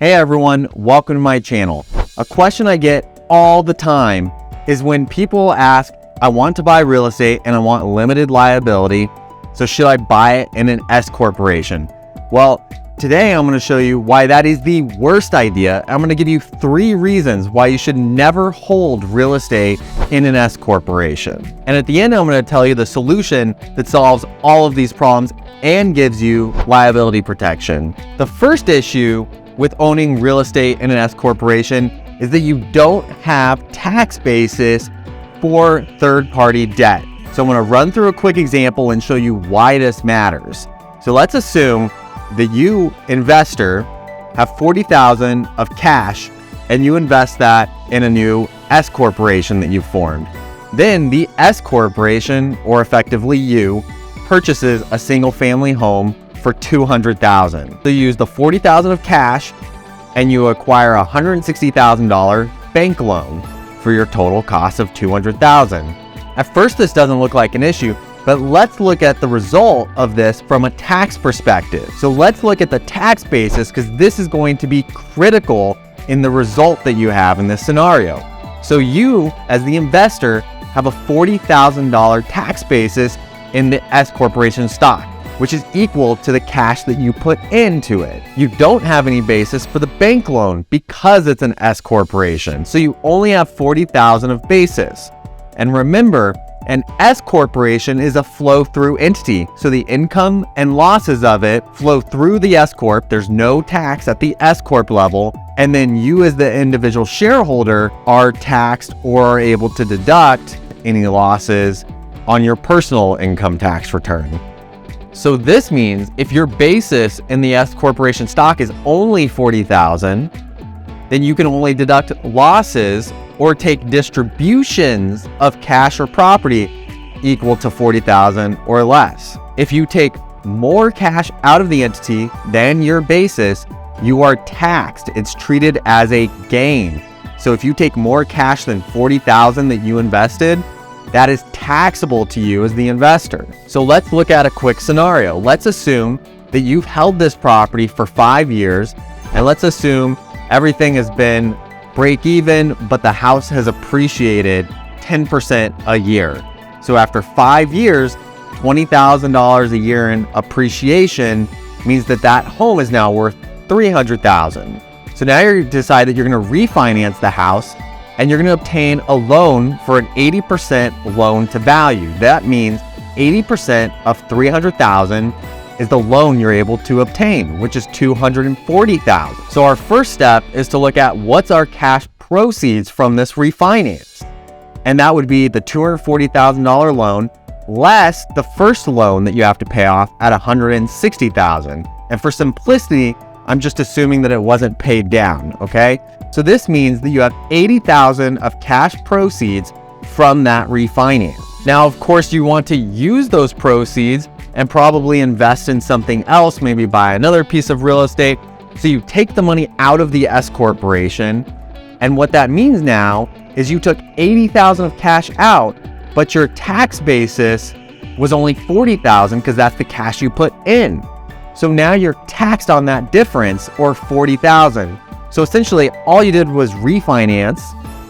Hey everyone, welcome to my channel. A question I get all the time is when people ask, I want to buy real estate and I want limited liability, so should I buy it in an S corporation? Well, today I'm going to show you why that is the worst idea. I'm going to give you 3 reasons why you should never hold real estate in an S corporation. And at the end, I'm going to tell you the solution that solves all of these problems and gives you liability protection. The first issue with owning real estate in an S corporation is that you don't have tax basis for third-party debt. So I'm going to run through a quick example and show you why this matters. So let's assume that you, investor, have $40,000 of cash and you invest that in a new S corporation that you've formed. Then the S corporation, or effectively you, purchases a single family home for $200,000. So you use the $40,000 of cash and you acquire a $160,000 bank loan for your total cost of $200,000. At first, this doesn't look like an issue, but let's look at the result of this from a tax perspective. So let's look at the tax basis, because this is going to be critical in the result that you have in this scenario. So you, as the investor, have a $40,000 tax basis in the S corporation stock, which is equal to the cash that you put into it. You don't have any basis for the bank loan because it's an S corporation. So you only have $40,000 of basis. And remember, an S corporation is a flow-through entity. So the income and losses of it flow through the S corp. There's no tax at the S corp level. And then you as the individual shareholder are taxed or are able to deduct any losses on your personal income tax return. So this means if your basis in the S corporation stock is only $40,000, then you can only deduct losses or take distributions of cash or property equal to $40,000 or less. If you take more cash out of the entity than your basis, you are taxed. It's treated as a gain. So if you take more cash than $40,000 that you invested, that is taxable to you as the investor. So let's look at a quick scenario. Let's assume that you've held this property for 5 years, and let's assume everything has been break even, but the house has appreciated 10% a year. So after 5 years, $20,000 a year in appreciation means that that home is now worth $300,000. So now you decide that you're going to refinance the house and you're going to obtain a loan for an 80% loan to value. That means 80% of $300,000 is the loan you're able to obtain, which is $240,000. So our first step is to look at what's our cash proceeds from this refinance. And that would be the $240,000 loan less the first loan that you have to pay off at $160,000. And for simplicity, I'm just assuming that it wasn't paid down, okay? So this means that you have $80,000 of cash proceeds from that refinance. Now, of course, you want to use those proceeds and probably invest in something else, maybe buy another piece of real estate. So you take the money out of the S corporation. And what that means now is you took $80,000 of cash out, but your tax basis was only $40,000 because that's the cash you put in. So now you're taxed on that difference, or $40,000. So essentially all you did was refinance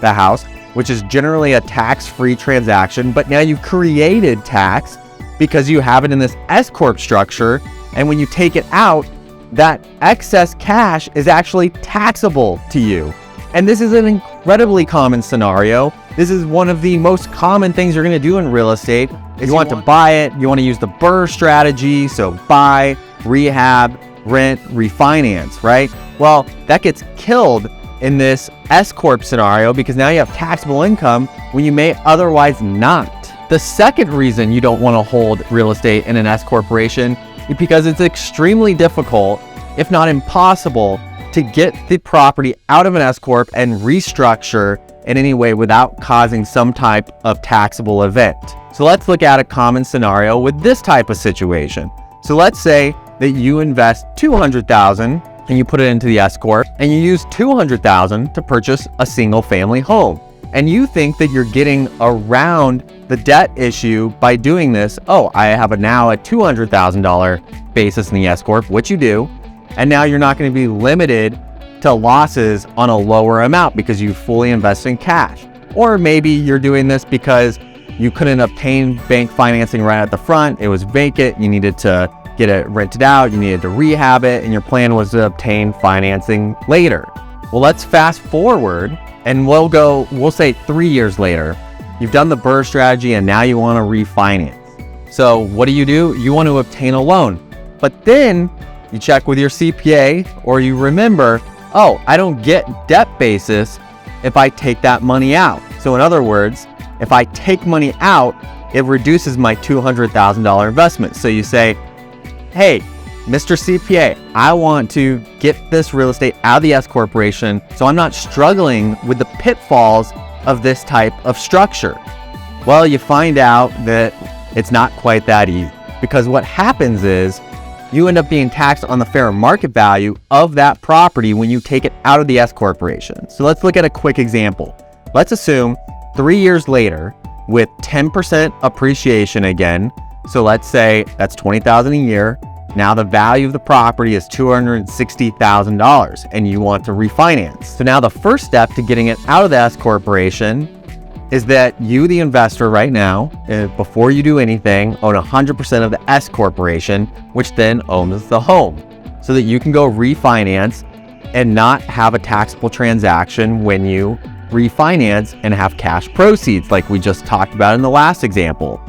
the house, which is generally a tax-free transaction, but now you created tax because you have it in this S corp structure. And when you take it out, that excess cash is actually taxable to you. And this is an incredibly common scenario. This is one of the most common things you're going to do in real estate. Is you want to buy it, you want to use the BRRRR strategy, so buy, rehab, rent, refinance, right? Well, that gets killed in this S corp scenario because now you have taxable income when you may otherwise not. The second reason you don't want to hold real estate in an S corporation is because it's extremely difficult, if not impossible, to get the property out of an S corp and restructure in any way without causing some type of taxable event. So let's look at a common scenario with this type of situation. So let's say that you invest $200,000 and you put it into the S corp and you use $200,000 to purchase a single family home. And you think that you're getting around the debt issue by doing this. Oh, I have now a $200,000 basis in the S corp, which you do. And now you're not going to be limited to losses on a lower amount because you fully invest in cash. Or maybe you're doing this because you couldn't obtain bank financing right at the front. It was vacant. You needed to get it rented out. You needed to rehab it, and your plan was to obtain financing later. Well, let's fast forward and we'll say 3 years later. You've done the BRRRR strategy and now you want to refinance. So what do? You want to obtain a loan, but then you check with your CPA or you remember, oh, I don't get debt basis if I take that money out. So in other words, if I take money out, it reduces my $200,000 investment. So you say, hey, Mr. CPA, I want to get this real estate out of the S corporation so I'm not struggling with the pitfalls of this type of structure. Well, you find out that it's not quite that easy, because what happens is you end up being taxed on the fair market value of that property when you take it out of the S corporation. So let's look at a quick example. Let's assume 3 years later with 10% appreciation again. So let's say that's $20,000 a year. Now the value of the property is $260,000 and you want to refinance. So now the first step to getting it out of the S corporation is that you, the investor right now, before you do anything, own 100% of the S corporation, which then owns the home, so that you can go refinance and not have a taxable transaction when you refinance and have cash proceeds like we just talked about in the last example.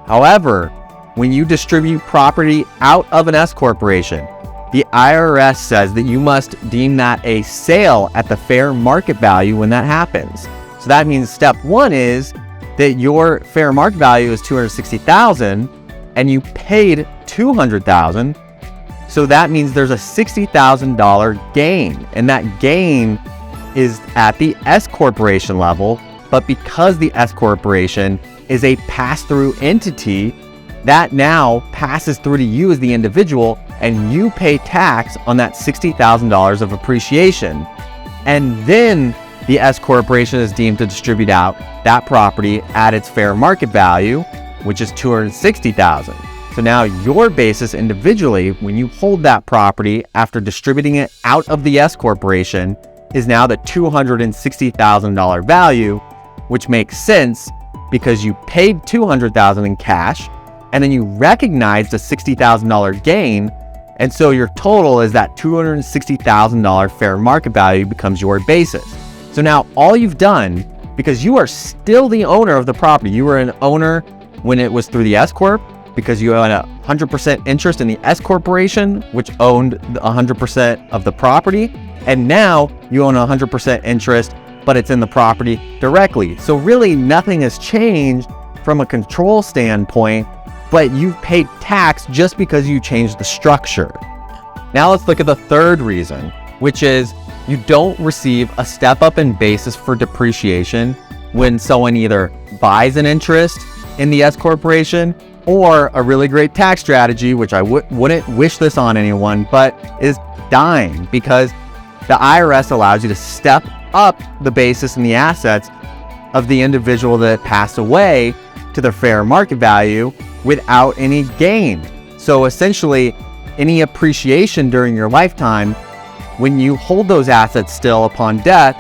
However, when you distribute property out of an S corporation, the IRS says that you must deem that a sale at the fair market value when that happens. So that means step one is that your fair market value is $260,000 and you paid $200,000. So that means there's a $60,000 gain, and that gain is at the S corporation level. But because the S corporation is a pass-through entity, that now passes through to you as the individual, and you pay tax on that $60,000 of appreciation. And then the S corporation is deemed to distribute out that property at its fair market value, which is $260,000. So now your basis individually, when you hold that property after distributing it out of the S corporation, is now the $260,000 value, which makes sense because you paid $200,000 in cash and then you recognized a $60,000 gain. And so your total is that $260,000 fair market value becomes your basis. So now all you've done, because you are still the owner of the property, you were an owner when it was through the S corp, because you own a 100% interest in the S corporation, which owned 100% of the property. And now you own 100% interest, but it's in the property directly. So really nothing has changed from a control standpoint, but you've paid tax just because you changed the structure. Now let's look at the third reason, which is you don't receive a step up in basis for depreciation when someone either buys an interest in the S corporation, or a really great tax strategy, which I wouldn't wish this on anyone, but is dying, because the IRS allows you to step up the basis and the assets of the individual that passed away to their fair market value without any gain. So essentially, any appreciation during your lifetime, when you hold those assets still upon death,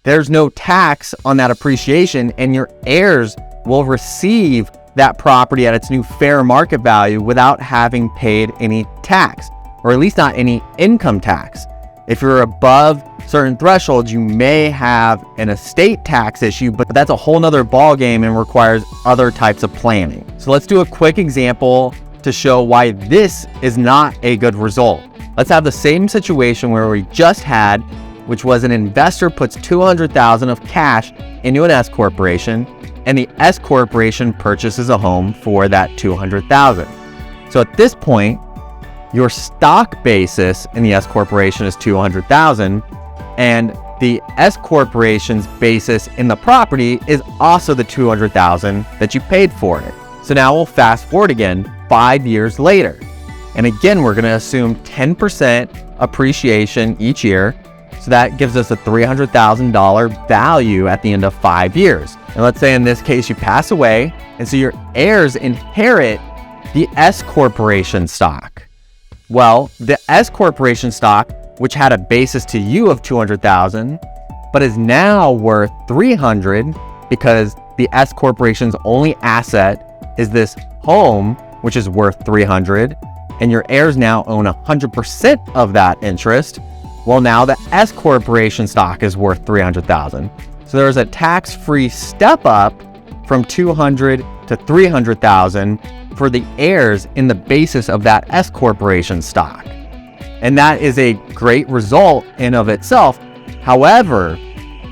there's no tax on that appreciation, and your heirs will receive that property at its new fair market value without having paid any tax, or at least not any income tax. If you're above certain thresholds, you may have an estate tax issue, but that's a whole nother ball game and requires other types of planning. So let's do a quick example to show why this is not a good result. Let's have the same situation where we just had, which was an investor puts $200,000 of cash into an S corporation, and the S corporation purchases a home for that $200,000. So at this point, your stock basis in the S corporation is $200,000, and the S corporation's basis in the property is also the $200,000 that you paid for it. So now we'll fast forward again 5 years later. And again, we're going to assume 10% appreciation each year. So that gives us a $300,000 value at the end of 5 years. And let's say in this case, you pass away, and so your heirs inherit the S corporation stock. Well, the S corporation stock which had a basis to you of 200,000, but is now worth 300 because the S corporation's only asset is this home, which is worth 300, and your heirs now own 100% of that interest. Well, now the S corporation stock is worth 300,000. So there's a tax-free step up from 200 to 300,000 for the heirs in the basis of that S corporation stock. And that is a great result in of itself. However,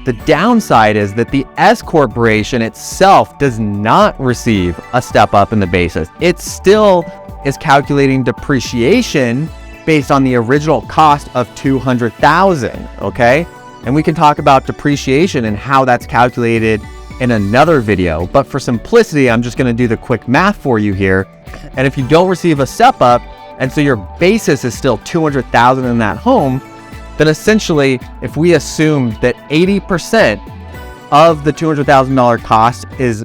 the downside is that the S corporation itself does not receive a step up in the basis. It still is calculating depreciation based on the original cost of 200,000, okay? And we can talk about depreciation and how that's calculated in another video, but for simplicity, I'm just gonna do the quick math for you here. And if you don't receive a step up, and so your basis is still 200,000 in that home, then essentially, if we assume that 80% of the $200,000 cost is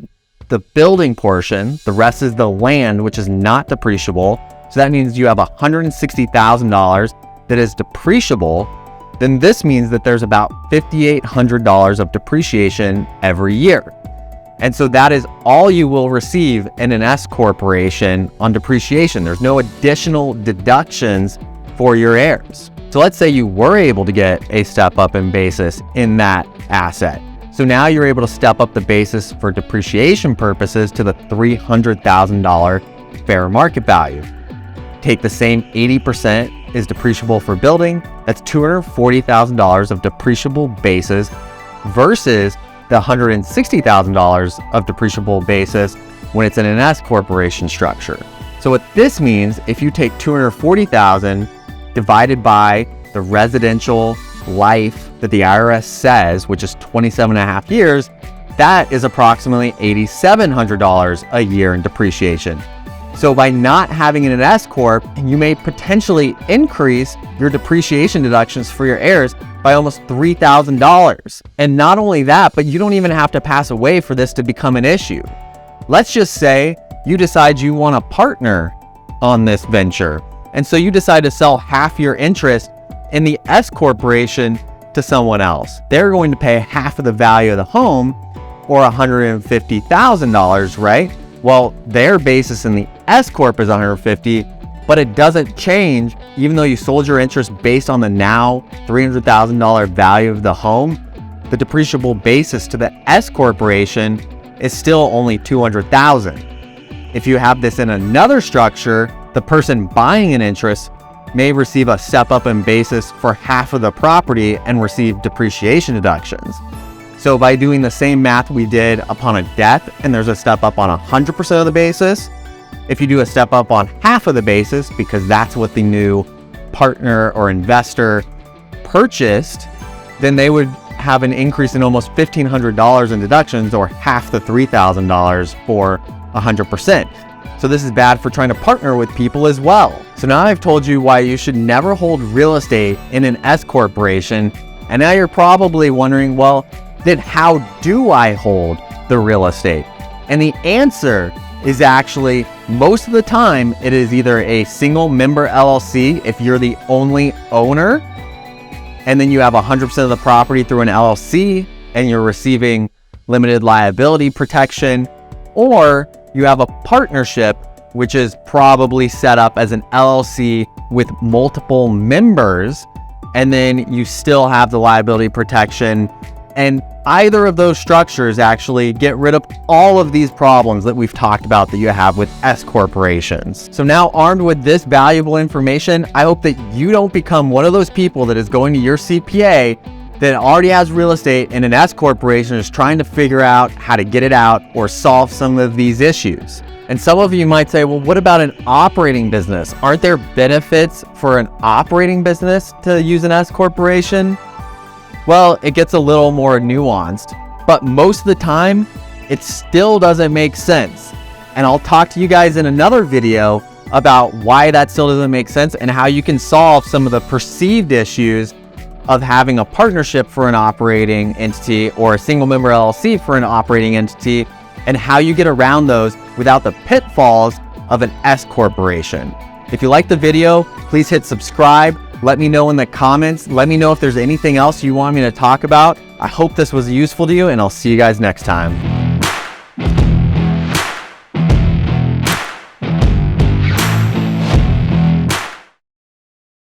the building portion, the rest is the land, which is not depreciable. So that means you have $160,000 that is depreciable. Then this means that there's about $5,800 of depreciation every year. And so that is all you will receive in an S corporation on depreciation. There's no additional deductions for your heirs. So let's say you were able to get a step up in basis in that asset. So now you're able to step up the basis for depreciation purposes to the $300,000 fair market value. Take the same 80% is depreciable for building. That's $240,000 of depreciable basis versus the $160,000 of depreciable basis when it's in an S corporation structure. So what this means, if you take $240,000 divided by the residential life that the IRS says, which is 27.5 years, that is approximately $8,700 a year in depreciation. So by not having an S corp, you may potentially increase your depreciation deductions for your heirs by almost $3,000. And not only that, but you don't even have to pass away for this to become an issue. Let's just say you decide you want to partner on this venture. And so you decide to sell half your interest in the S corporation to someone else. They're going to pay half of the value of the home, or $150,000, right? Well, their basis in the S corp is $150,000, but it doesn't change even though you sold your interest based on the now $300,000 value of the home. The depreciable basis to the S corporation is still only $200,000. If you have this in another structure, the person buying an interest may receive a step up in basis for half of the property and receive depreciation deductions. So by doing the same math we did upon a death, and there's a step up on 100% of the basis, if you do a step up on half of the basis, because that's what the new partner or investor purchased, then they would have an increase in almost $1,500 in deductions, or half the $3,000 for 100%. So this is bad for trying to partner with people as well. So now I've told you why you should never hold real estate in an S corporation. And now you're probably wondering, well, then how do I hold the real estate? And the answer is actually, most of the time, it is either a single member LLC if you're the only owner, and then you have 100% of the property through an LLC and you're receiving limited liability protection, or you have a partnership, which is probably set up as an LLC with multiple members, and then you still have the liability protection. And either of those structures actually get rid of all of these problems that we've talked about that you have with S corporations. So now, armed with this valuable information, I hope that you don't become one of those people that is going to your CPA that already has real estate in an S corporation, is trying to figure out how to get it out or solve some of these issues. And some of you might say, well, what about an operating business? Aren't there benefits for an operating business to use an S corporation? Well, it gets a little more nuanced, but most of the time, it still doesn't make sense. And I'll talk to you guys in another video about why that still doesn't make sense and how you can solve some of the perceived issues of having a partnership for an operating entity or a single member LLC for an operating entity, and how you get around those without the pitfalls of an S corporation. If you like the video, please hit subscribe, Let me know in the comments. Let me know if there's anything else you want me to talk about. I hope this was useful to you, and I'll see you guys next time.